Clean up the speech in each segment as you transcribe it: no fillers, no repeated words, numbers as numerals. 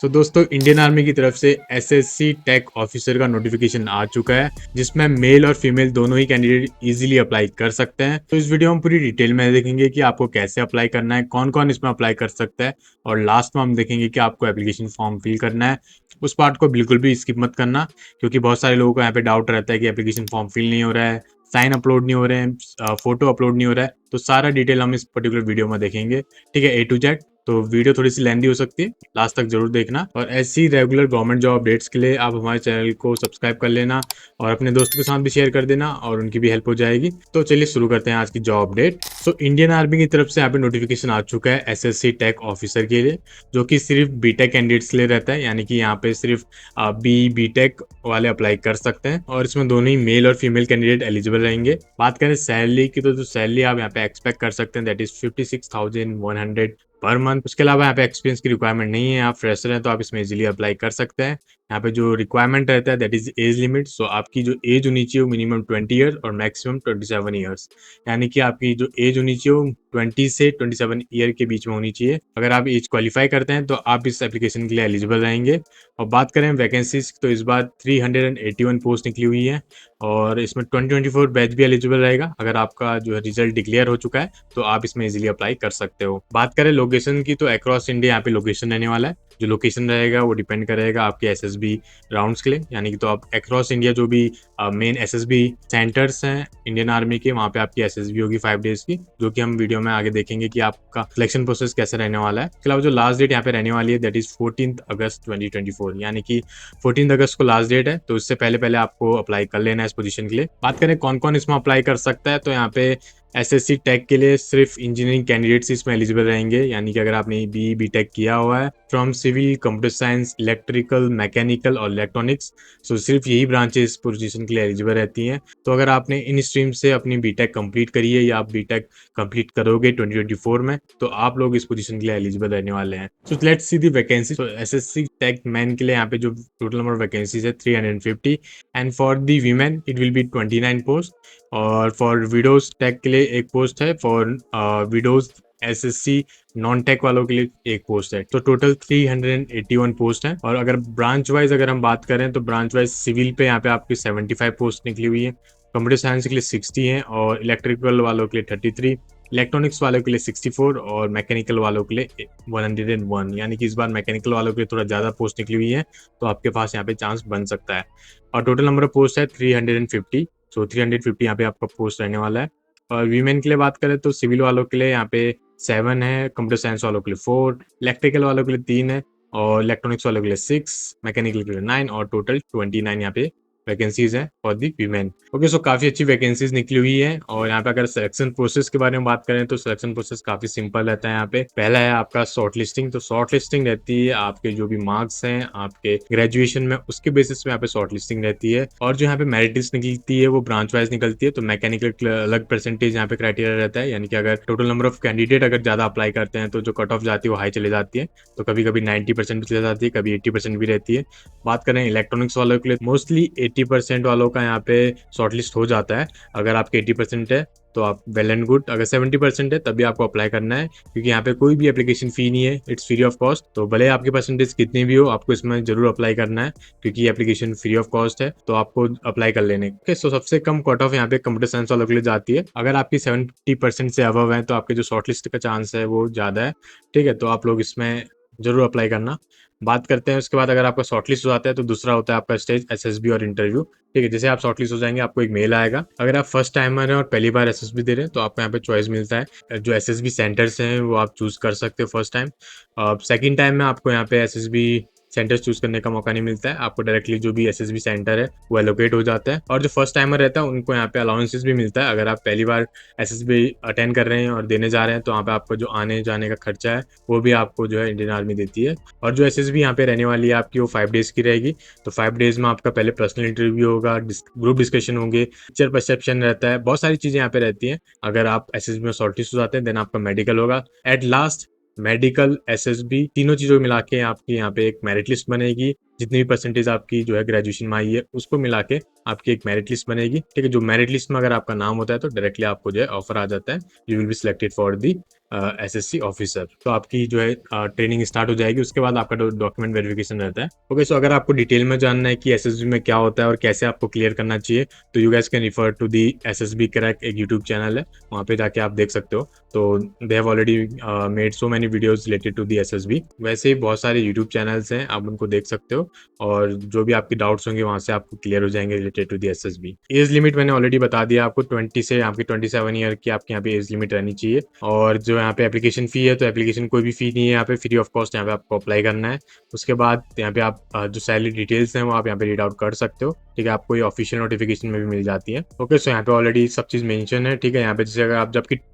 तो दोस्तों Indian army की तरफ से एसएससी टेक ऑफिसर का नोटिफिकेशन आ चुका है जिसमें मेल और फीमेल दोनों ही कैंडिडेट इजीली अप्लाई कर सकते हैं। तो इस वीडियो में पूरी डिटेल में देखेंगे कि आपको कैसे अप्लाई करना है, कौन कौन इसमें अप्लाई कर सकता है और लास्ट में हम देखेंगे कि आपको एप्लीकेशन फॉर्म फिल करना है। उस पार्ट को बिल्कुल भी स्किप मत करना क्योंकि बहुत सारे लोगों को यहाँ पे डाउट रहता है कि एप्लीकेशन फॉर्म फिल नहीं हो रहा है, साइन अपलोड नहीं हो रहे हैं, फोटो अपलोड नहीं हो रहा है। तो सारा डिटेल हम इस पर्टिकुलर वीडियो में देखेंगे, ठीक है, A to Z। तो वीडियो थोड़ी सी लेंदी हो सकती है, लास्ट तक जरूर देखना। और ऐसी रेगुलर गवर्नमेंट जॉब अपडेट्स के लिए आप हमारे चैनल को सब्सक्राइब कर लेना और अपने दोस्तों के साथ भी शेयर कर देना और उनकी भी हेल्प हो जाएगी। तो चलिए शुरू करते हैं आज की जॉब अपडेट। तो इंडियन आर्मी की तरफ से यहाँ पे नोटिफिकेशन आ चुका है एसएससी टेक ऑफिसर के लिए, जो कि सिर्फ बीटेक कैंडिडेट्स के लिए रहता है, यानी कि यहाँ पे सिर्फ बीटेक वाले अप्लाई कर सकते हैं और इसमें दोनों ही मेल और फीमेल कैंडिडेट एलिजिबल रहेंगे। बात करें सैलरी की तो जो सैलरी आप यहाँ पे एक्सपेक्ट कर सकते हैं दैट इज 56,100 पर मंथ। उसके अलावा यहाँ पे एक्सपीरियंस की रिक्वायरमेंट नहीं है, आप फ्रेशर हैं तो आप इसमें इजीली अप्लाई कर सकते हैं। यहाँ पे जो रिक्वायरमेंट रहता है दैट इज एज लिमिट। सो आपकी जो एज होनी चाहिए वो मिनिमम 20 ईयर और मैक्सिमम 27 ईयर्स, यानी कि आपकी जो एज होनी चाहिए वो 20 से 27 ईयर के बीच में होनी चाहिए। अगर आप एज क्वालिफाई करते हैं तो आप इस एप्लीकेशन के लिए एलिजिबल रहेंगे। और बात करें वैकेंसीज तो इस बार 381 पोस्ट निकली हुई है और इसमें 2024 बैच भी एलिजिबल रहेगा। अगर आपका जो है रिजल्ट डिक्लेयर हो चुका है तो आप इसमें इजीली अप्लाई कर सकते हो। बात करें लोकेशन की तो अक्रॉस इंडिया यहाँ पे लोकेशन रहने वाला है। जो लोकेशन रहेगा वो डिपेंड करेगा आपके एसएसबी राउंड्स के लिए, यानी कि तो आप अक्रॉस इंडिया जो भी मेन एसएसबी सेंटर्स हैं इंडियन आर्मी के, वहाँ पे आपकी एसएसबी होगी 5 डेज की, जो कि हम वीडियो में आगे देखेंगे कि आपका सिलेक्शन प्रोसेस कैसे रहने वाला है। इसके अलावा जो लास्ट डेट यहाँ पे रहने वाली है दैट इज 14 अगस्त 2024, यानी कि 14 अगस्त को लास्ट डेट है। तो इससे पहले पहले आपको अप्लाई कर लेना है इस पोजीशन के लिए। बात करें कौन कौन इसमें अप्लाई कर सकता है तो यहाँ पे एसएससी टेक के लिए सिर्फ इंजीनियरिंग कैंडिडेट्स इसमें एलिजिबल रहेंगे, यानी कि अगर आपने बी टेक किया हुआ है from civil, computer science, electrical, mechanical और इलेक्ट्रॉनिक्स, सो सिर्फ यही ब्रांचेस पोजीशन के लिए एलिजिबल रहती हैं। तो अगर आपने इन स्ट्रीम से अपनी बीटेक कंप्लीट करी है या आप बीटेक कंप्लीट करोगे 2024 में तो आप लोग इस पोजीशन के लिए एलिजिबल रहने वाले हैं। So let's see the vacancy. तो एसएससी टेक मैन के लिए यहाँ पे जो टोटल नंबर ऑफ वैकेंसीज है 350 and for the women it will be 29 post और फॉर विडोज टेक के लिए एक पोस्ट है, for widows SSC non tech वालों के लिए एक पोस्ट है। तो टोटल 381 पोस्ट है। और अगर ब्रांच वाइज अगर हम बात करें तो ब्रांच वाइज सिविल पे यहाँ पे आपकी 75 पोस्ट निकली हुई है, कंप्यूटर साइंस के लिए 60 है और इलेक्ट्रिकल वालों के लिए 33, इलेक्ट्रॉनिक्स वालों के लिए 64 और मैकेनिकल वालों के लिए 101, यानी कि इस बार मैकेनिकल वालों के लिए थोड़ा ज़्यादा पोस्ट निकली हुई है तो आपके पास यहाँ पे चांस बन सकता है। और टोटल नंबर ऑफ पोस्ट है 350। सो 350 यहाँ पे आपका पोस्ट रहने वाला है। और वीमेन के लिए बात करें तो सिविल वालों के लिए यहाँ पे 7 है, कंप्यूटर साइंस वालों के लिए 4, इलेक्ट्रिकल वालों के लिए 3 है और इलेक्ट्रॉनिक्स वालों के लिए 6, मैकेनिकल के लिए 9 और टोटल 29 यहाँ पे वैकेंसीज है फॉर दी वीमेन। ओके, सो काफ़ी अच्छी वैकेंसीज निकली हुई है। और यहाँ पे अगर सिलेक्शन प्रोसेस के बारे में बात करें तो सिलेक्शन प्रोसेस काफ़ी सिंपल रहता है। यहाँ पे पहला है आपका शॉर्ट लिस्टिंग। तो शॉर्ट लिस्टिंग रहती है आपके जो भी मार्क्स हैं आपके ग्रेजुएशन में उसके बेसिस पे यहाँ पे शॉर्ट लिस्टिंग रहती है। और जो यहाँ पे मेरिट लिस्ट निकलती है वो ब्रांच वाइज निकलती है। तो मैकेनिकल अलग परसेंटेज यहाँ पे क्राइटेरिया रहता है, यानी कि अगर टोटल नंबर ऑफ कैंडिडेट अगर ज़्यादा अप्लाई करते हैं तो जो कट ऑफ जाती है वो हाई चले जाती है। तो कभी कभी 90% भी चले जाती है, कभी 80% भी रहती है। बात करें इलेक्ट्रॉनिक्स वालों के लिए मोस्टली 80% वालों का यहाँ पे शॉर्टलिस्ट हो जाता है। अगर आपके 80% है तो आप वेल एंड गुड, अगर 70% है तभी आपको अप्लाई करना है क्योंकि यहाँ पे कोई भी एप्लीकेशन फी नहीं है, इट्स फ्री ऑफ कॉस्ट। तो भले आपकी परसेंटेज कितनी भी हो आपको इसमें जरूर अप्लाई करना है क्योंकि एप्लीकेशन फ्री ऑफ कॉस्ट है, तो आपको अप्लाई कर लेने। ओके, सो सबसे कम कट ऑफ यहाँ पे कंप्यूटर साइंस वालों के लिए जाती है। अगर आपकी 70% से अबव है तो आपके जो शॉर्टलिस्ट का चांस है वो ज़्यादा है, ठीक है, तो आप लोग इसमें जरूर अप्लाई करना। बात करते हैं उसके बाद अगर आपका शॉर्टलिस्ट हो जाता है तो दूसरा होता है आपका स्टेज एसएसबी और इंटरव्यू। ठीक है, जैसे आप शॉर्टलिस्ट हो जाएंगे आपको एक मेल आएगा। अगर आप फर्स्ट टाइमर हैं और पहली बार एसएसबी दे रहे हैं तो आपको यहाँ पे चॉइस मिलता है, जो एसएसबी सेंटर्स हैं वो आप चूज कर सकते हो फर्स्ट टाइम। सेकेंड टाइम में आपको यहाँ पे एसएसबी सेंटर्स चूज करने का मौका नहीं मिलता है, आपको डायरेक्टली जो भी एसएसबी सेंटर है वो एलोकेट हो जाता है। और जो फर्स्ट टाइमर रहता है उनको यहाँ पे अलाउंसेस भी मिलता है। अगर आप पहली बार एसएसबी अटेंड कर रहे हैं और देने जा रहे हैं तो वहाँ पे आपको जो आने जाने का खर्चा है वो भी आपको जो है इंडियन आर्मी देती है। और जो एसएसबी यहाँ पे रहने वाली है आपकी वो 5 डेज की रहेगी। तो 5 डेज में आपका पहले पर्सनल इंटरव्यू होगा, ग्रुप डिस्कशन होंगे, टीचर परसेप्शन रहता है, बहुत सारी चीजें यहाँ पे रहती हैं। अगर आप एसएसबी में शॉर्टलिस्ट हो जाते हैं देन आपका मेडिकल होगा। एट लास्ट मेडिकल, एसएसबी, तीनों चीजों को मिला के आपकी यहाँ पे एक मेरिट लिस्ट बनेगी। जितनी भी परसेंटेज आपकी जो है ग्रेजुएशन में आई है उसको मिला के आपकी एक मेरिट लिस्ट बनेगी। ठीक है, जो मेरिट लिस्ट में अगर आपका नाम होता है तो डायरेक्टली आपको जो है ऑफर आ जाता है, you will be selected for the SSC officer. तो आपकी जो है ट्रेनिंग स्टार्ट हो जाएगी, उसके बाद आपका डॉक्यूमेंट वेरिफिकेशन रहता है। ओके, सो अगर आपको डिटेल में जानना है कि एसएसबी में क्या होता है और कैसे आपको क्लियर करना चाहिए, तो you guys can refer to the SSB crack, एक यूट्यूब चैनल है, वहाँ पे जाके आप देख सकते हो। तो they have already made so many videos related to the SSB. वैसे ही बहुत सारे यूट्यूब चैनल्स हैं, आप उनको देख सकते हो और जो भी आपकी डाउट्स होंगे वहाँ से आपको क्लियर हो जाएंगे related to the SSB. Age limit मैंने ऑलरेडी बता दिया आपको, 20 से आपकी 27 ईयर की आपके यहाँ पे एज लिमिट रहनी चाहिए। और जो यहाँ पे एप्लीकेशन फी है, तो एप्लीकेशन कोई भी फी नहीं है यहाँ पे, फ्री ऑफ कॉस्ट यहाँ पे आपको अप्लाई करना है। उसके बाद यहाँ पे आप जो सैलरी डिटेल्स हैं वो आप यहाँ पे रीड आउट कर सकते हो, ठीक है। आपको ये ऑफिशियल नोटिफिकेशन में भी मिल जाती है। ओके, सो यहाँ पे ऑलरेडी सब चीज़ मेंशन है, ठीक है। यहाँ पे जैसे अगर आप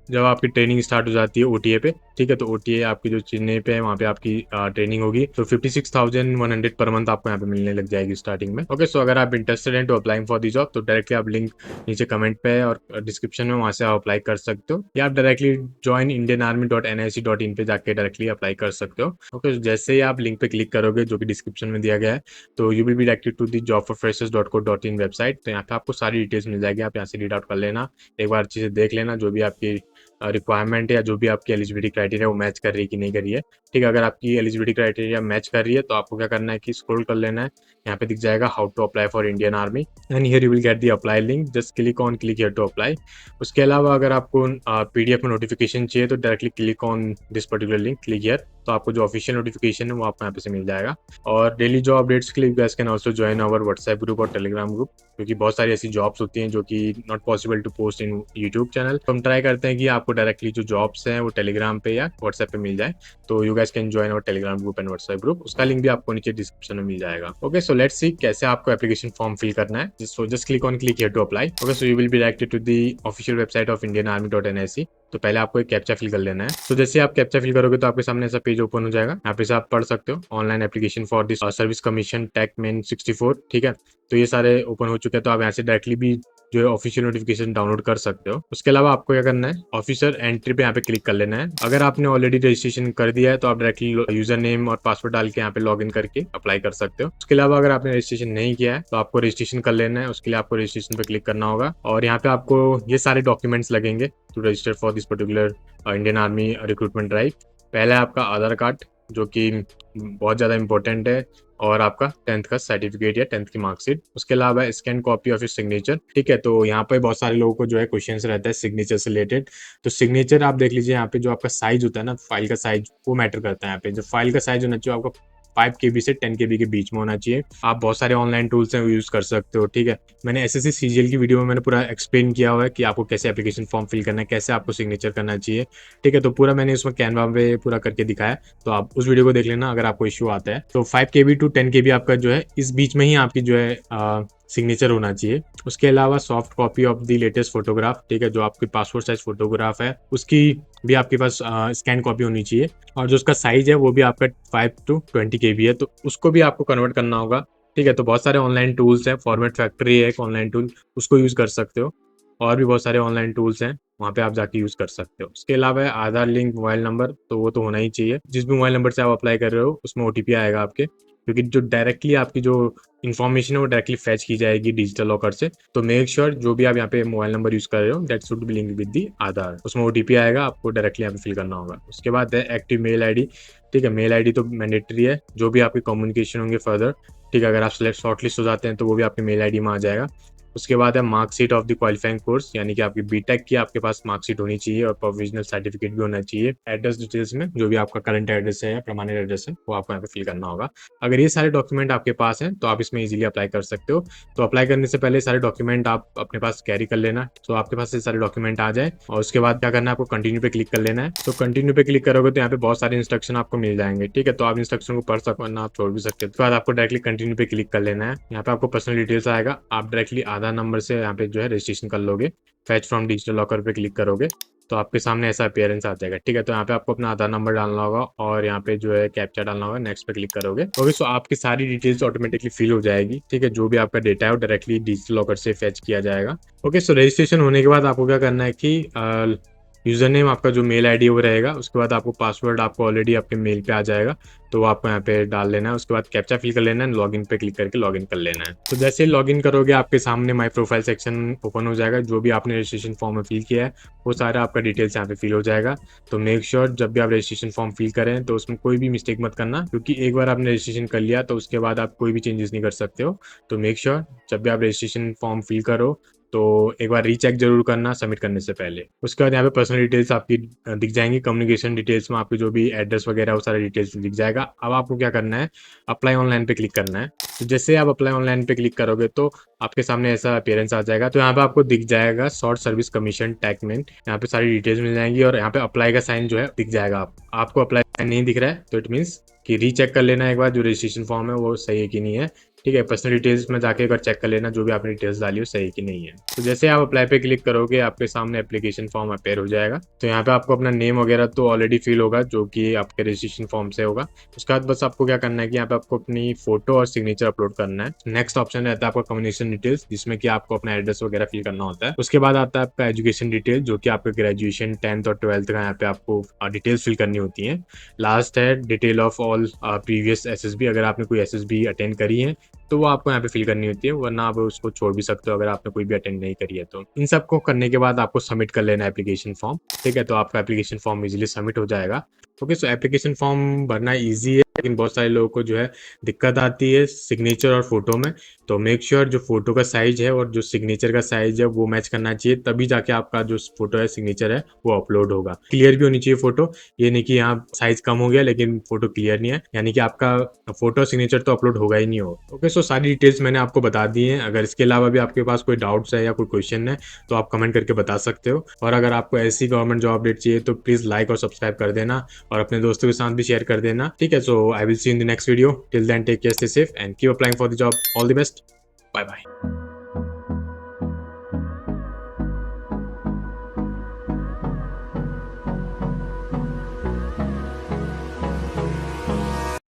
जब आपकी ट्रेनिंग स्टार्ट हो जाती है ओटीए पे, ठीक है, तो ओटीए आपकी जो चेन्नई पे है वहाँ पे आपकी ट्रेनिंग होगी, तो 56,100 पर मंथ आपको यहाँ पे मिलने लग जाएगी स्टार्टिंग में। ओके, सो अगर आप इंटरेस्टेड हैं to applying for the job, तो डायरेक्टली आप लिंक नीचे कमेंट पे और डिस्क्रिप्शन में, वहाँ से आप अप्लाई कर सकते हो, या आप डायरेक्टली ज्वाइन indianarmy.nic.in पे जाके डायरेक्टली अप्लाई कर सकते हो। ओके, जैसे ही आप लिंक पे क्लिक करोगे जो कि डिस्क्रिप्शन में दिया गया है, तो you will be directed to the jobforfreshers.co.in website. तो यहाँ पे आपको सारी डिटेल्स मिल जाएगी, आप यहाँ से रीड आउट कर लेना, एक बार अच्छे से देख लेना जो भी आपकी रिक्वायरमेंट है या जो भी आपकी एलिजिबिलिटी क्राइटेरिया वो मैच कर रही है कि नहीं कर रही है, ठीक है। अगर आपकी एलिजिबिलिटी क्राइटेरिया मैच कर रही है तो आपको क्या करना है कि स्क्रॉल कर लेना है, यहाँ पे दिख जाएगा how to apply for Indian Army, and here you will get the apply link, just click on click here to apply. उसके अलावा अगर आपको पीडीएफ में नोटिफिकेशन चाहिए तो directly click on this particular link, click here, तो आपको जो ऑफिशियल नोटिफिकेशन है वो आपको यहाँ पे से मिल जाएगा। और डेली जॉब अपडेट्स के लिए you guys can also join our WhatsApp group और टेलीग्राम ग्रुप, क्योंकि बहुत सारी ऐसी जॉब्स होती हैं जो कि not possible to post in YouTube channel. तो हम ट्राई करते हैं कि आपको डायरेक्टली जो जॉब्स हैं वो टेलीग्राम पे या व्हाट्सएप पे मिल जाए। तो you guys can join our Telegram group and WhatsApp group, उसका लिंक भी आपको नीचे डिस्क्रिप्शन में मिल जाएगा। ओके, सो लेट्स सी कैसे आपको एप्लीकेशन फॉर्म फिल करना है। So just click on click here to apply. Okay, so you will be directed to the official website of indianarmy.nic। तो पहले आपको एक कैप्चा फिल कर लेना है। तो जैसे आप कैप्चा फिल करोगे तो आपके सामने ऐसा पेज ओपन हो जाएगा, यहाँ पे से आप पढ़ सकते हो online application for this service commission tech men 64, ठीक है। तो ये सारे ओपन हो चुके हैं, तो आप यहाँ से डायरेक्टली भी जो है ऑफिशियल नोटिफिकेशन डाउनलोड कर सकते हो। उसके अलावा आपको क्या करना है, ऑफिसर एंट्री पे यहाँ पे क्लिक कर लेना है। अगर आपने ऑलरेडी रजिस्ट्रेशन कर दिया है तो आप डायरेक्टली यूजर नेम और पासवर्ड डाल के यहाँ पे लॉग इन करके अप्लाई कर सकते हो। उसके अलावा अगर आपने रजिस्ट्रेशन नहीं किया है तो आपको रजिस्ट्रेशन कर लेना है, उसके लिए आपको रजिस्ट्रेशन पे क्लिक करना होगा और यहाँ पे आपको ये सारे डॉक्यूमेंट्स लगेंगे to register for this particular Indian Army recruitment drive. पहला है आपका आधार कार्ड, जो कि बहुत ज़्यादा इंपॉर्टेंट है, और आपका 10th का सर्टिफिकेट या 10th की मार्कशीट। उसके अलावा scan copy of your signature, ठीक है। तो यहाँ पे बहुत सारे लोगों को जो है क्वेश्चंस रहता है सिग्नेचर से रिलेटेड। तो सिग्नेचर आप देख लीजिए, यहाँ पे जो आपका साइज होता है ना, फाइल का साइज, वो मैटर करता है। यहाँ पे जो फाइल का साइज होना चाहिए आपका 5 KB से 10 KB के बीच में होना चाहिए। आप बहुत सारे ऑनलाइन टूल्स हैं वो यूज कर सकते हो, ठीक है। मैंने एसएससी सीजीएल की वीडियो में मैंने पूरा एक्सप्लेन किया हुआ है कि आपको कैसे एप्लीकेशन फॉर्म फिल करना है, कैसे आपको सिग्नेचर करना चाहिए, ठीक है। तो पूरा मैंने उसमें कैनवा पे पूरा करके दिखाया, तो आप उस वीडियो को देख लेना अगर आपको इश्यू आता है। तो 5 KB to 10 KB आपका जो है इस बीच में ही आपकी जो है सिग्नेचर होना चाहिए। उसके अलावा soft copy of the latest photograph, ठीक है, जो आपकी पासपोर्ट साइज फोटोग्राफ है उसकी भी आपके पास स्कैन कॉपी होनी चाहिए, और जो उसका साइज है वो भी आपका 5 to 20 KB है, तो उसको भी आपको कन्वर्ट करना होगा, ठीक है। तो बहुत सारे ऑनलाइन टूल्स हैं, फॉर्मेट फैक्ट्री है एक ऑनलाइन टूल, उसको यूज कर सकते हो, और भी बहुत सारे ऑनलाइन टूल्स हैं, वहाँ पे आप जाके यूज कर सकते हो। उसके अलावा है आधार लिंक मोबाइल नंबर, तो वो तो होना ही चाहिए। जिस भी मोबाइल नंबर से आप अप्लाई कर रहे हो उसमें ओटीपी आएगा आपके, क्योंकि जो डायरेक्टली आपकी जो इन्फॉर्मेशन है वो डायरेक्टली फैच की जाएगी डिजिटल लॉकर से। तो मेक श्योर जो भी आप यहाँ पे मोबाइल नंबर यूज कर रहे हो that should be linked with the Aadhaar, उसमें ओटीपी आएगा, आपको डायरेक्टली यहाँ पे फिल करना होगा। उसके बाद है एक्टिव मेल आईडी, ठीक है। मेल आईडी तो मैंडेटरी है, जो भी आपके कम्युनिकेशन होंगे फर्दर, ठीक है, अगर आप सिलेक्ट शॉर्टलिस्ट हो जाते हैं तो वो भी आपके मेल आईडी में आ जाएगा। उसके बाद है marksheet of the qualifying course, यानी कि आपकी बीटेक की आपके पास मार्कशीट होनी चाहिए और प्रोविजनल सर्टिफिकेट भी होना चाहिए। एड्रेस डिटेल्स में जो भी आपका करंट एड्रेस है या परमानेंट एड्रेस है वो आपको यहाँ पे फिल करना होगा। अगर ये सारे डॉक्यूमेंट आपके पास हैं तो आप इसमें इजीली अप्लाई कर सकते हो। तो अप्लाई करने से पहले सारे डॉक्यूमेंट आप अपने पास कैरी कर लेना, तो आपके पास ये सारे डॉक्यूमेंट आ जाए, और उसके बाद क्या करना है, आपको कंटिन्यू पे क्लिक कर लेना है। तो कंटिन्यू पे क्लिक करोगे तो यहाँ पे बहुत सारे इंस्ट्रक्शन आपको मिल जाएंगे, ठीक है। तो आप इंस्ट्रक्शन को पढ़ सकते हो, आप छोड़ भी सकते हो। उसके बाद आपको डायरेक्टली कंटिन्यू पे क्लिक कर लेना है। यहाँ पे आपको पर्सनल डिटेल्स आएगा, आप डायरेक्टली आधार नंबर से यहाँ पे जो है रजिस्ट्रेशन कर लोगे। फैच फ्रॉम डिजिटल लॉकर पे क्लिक करोगे तो आपके सामने ऐसा अपीयरेंस आ जाएगा, ठीक है। तो यहाँ पे आपको अपना आधार नंबर डालना होगा और यहाँ पे जो है कैप्चा डालना होगा, नेक्स्ट पे क्लिक करोगे। ओके, सो आपकी सारी डिटेल्स ऑटोमेटिकली फिल हो जाएगी, ठीक है। जो भी आपका डेटा है वो डायरेक्टली डिजिटल लॉकर से फैच किया जाएगा। ओके, सो रजिस्ट्रेशन होने के बाद आपको क्या करना है कि यूज़र नेम आपका जो मेल आईडी वो रहेगा। उसके बाद आपको पासवर्ड आपको ऑलरेडी आपके मेल पे आ जाएगा, तो वो आपको यहाँ पे डाल लेना है। उसके बाद कैप्चा फिल कर लेना है, लॉगिन पे क्लिक करके लॉगिन कर लेना है। तो जैसे ही लॉगिन करोगे आपके सामने माय प्रोफाइल सेक्शन ओपन हो जाएगा। जो भी आपने रजिस्ट्रेशन फॉर्म में फिल किया है वो सारा आपका डिटेल्स यहाँ पे फिल हो जाएगा। तो मेक श्योर जब भी आप रजिस्ट्रेशन फॉर्म फिल करें तो उसमें कोई भी मिस्टेक मत करना, क्योंकि एक बार आपने रजिस्ट्रेशन कर लिया तो उसके बाद आप कोई भी चेंजेस नहीं कर सकते हो। तो मेक श्योर जब भी आप रजिस्ट्रेशन फॉर्म फिल करो तो एक बार रीचेक जरूर करना सबमिट करने से पहले। उसके बाद यहाँ पे पर्सनल डिटेल्स आपकी दिख जाएंगी। कम्युनिकेशन डिटेल्स में आपके जो भी एड्रेस वगैरह वो सारा डिटेल्स दिख जाएगा। अब आपको क्या करना है, अप्लाई ऑनलाइन पे क्लिक करना है। तो जैसे आप अप्लाई ऑनलाइन पे क्लिक करोगे तो आपके सामने ऐसा अपीयरेंस आ जाएगा। तो यहाँ पे आपको दिख जाएगा शॉर्ट सर्विस कमीशन टैगमेंट, यहाँ पे सारी डिटेल्स मिल जाएंगी और यहाँ पे अप्लाई का साइन जो है दिख जाएगा। आपको अप्लाई साइन नहीं दिख रहा है तो इट मीन्स कि रीचेक कर लेना एक बार जो रजिस्ट्रेशन फॉर्म है वो सही है कि नहीं है। ठीक है, पर्सनल डिटेल्स में जाके एक बार चेक कर लेना जो भी आपने डिटेल्स डाली हो सही है कि नहीं है। तो जैसे आप अप्लाई पे क्लिक करोगे आपके सामने एप्लीकेशन फॉर्म अपेयर हो जाएगा। तो यहाँ पे आपको अपना नेम वगैरह तो ऑलरेडी फिल होगा जो कि आपके रजिस्ट्रेशन फॉर्म से होगा। उसके बाद बस आपको क्या करना है कि यहाँ पे आपको अपनी फोटो और सिग्नेचर अपलोड करना है। नेक्स्ट ऑप्शन रहता है आपका कम्युनिकेशन डिटेल्स, जिसमें कि आपको अपना एड्रेस वगैरह फिल करना होता है। उसके बाद आता है आपका एजुकेशन डिटेल, जो कि आपके ग्रेजुएशन 10th और 12th का यहाँ पे आपको डिटेल्स फिल करनी होती है। लास्ट है detail of all previous SSB, अगर आपने कोई एसएसबी अटेंड करी है तो वो आपको यहाँ पे फिल करनी होती है, वरना आप उसको छोड़ भी सकते हो अगर आपने कोई भी अटेंड नहीं करी है। तो इन सबको करने के बाद आपको सबमिट कर लेना है एप्लीकेशन फॉर्म। ठीक है, तो आपका एप्लीकेशन फॉर्म इजीली सबमिट हो जाएगा। ओके, सो एप्लीकेशन फॉर्म भरना इजी है, लेकिन बहुत सारे लोगों को जो है दिक्कत आती है सिग्नेचर और फोटो में। तो मेक श्योर जो फोटो का साइज है और जो सिग्नेचर का साइज है वो मैच करना चाहिए, तभी जाके आपका जो फोटो है सिग्नेचर है वो अपलोड होगा। क्लियर भी होनी चाहिए फोटो, ये नहीं कि यहाँ साइज कम हो गया लेकिन फोटो क्लियर नहीं है, यानी कि आपका फोटो सिग्नेचर तो अपलोड होगा ही नहीं हो। ओके, सो सारी डिटेल्स मैंने आपको बता दी हैं। अगर इसके अलावा भी आपके पास कोई डाउट्स है या कोई क्वेश्चन है तो आप कमेंट करके बता सकते हो। और अगर आपको ऐसी गवर्नमेंट जॉब अपडेट चाहिए तो प्लीज लाइक और सब्सक्राइब कर देना और अपने दोस्तों के साथ भी शेयर कर देना। ठीक है, so I will see in the next video. Till then take care, stay safe and keep applying for the job. All the best, bye bye.